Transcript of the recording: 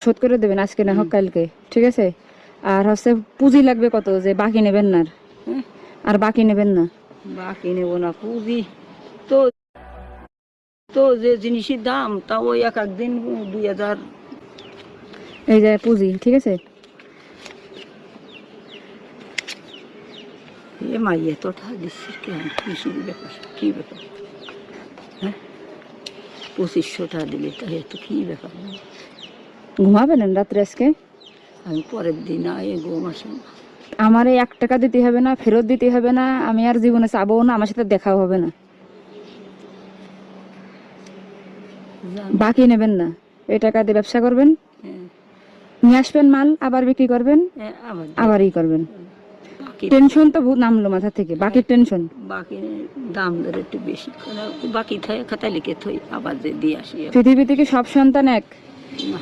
শোধ করে দেবেন আজকে না হোক কালকে, ঠিক আছে? আর হচ্ছে পুঁজি লাগবে কত, যে বাকি নেবেন না আর বাকি নেবেন না? বাকি নেব না, পুঁজি তো তো যে জিনিসের দাম তা ওই এক একদিন 2000। এই যে পুঁজি, ঠিক আছে? এ মাই এত টাকা দিচ্ছি কেন, কৃষির ব্যাপার কি ব্যাপার? হ্যাঁ, 2500 টাকা দিলে তাই এত কি ব্যাপার? ঘুমাবেন রাত্রে আজকে? আমি পরের দিন আয় ঘুম আসে না। আমার এই 1 টাকা দিতে হবে না, ফেরত দিতে হবে না, আমি আর জীবনে চাবো না, আমার সাথে দেখাও হবে না। বাকি নেবেন না, এই টাকা দিয়ে ব্যবসা করবেন, নিয়ে আসবেন মাল, আবার বিক্রি করবেন, আবার ই করবেন। টেনশন তো বহুত নামলো মাথা থেকে, বাকির টেনশন। বাকি দাম ধরে একটু বেশি, বাকি থাকে খাতায় লিখে থই, আবার যে দিয়ে আসি। পৃথিবী থেকে সব সন্তান এক? না।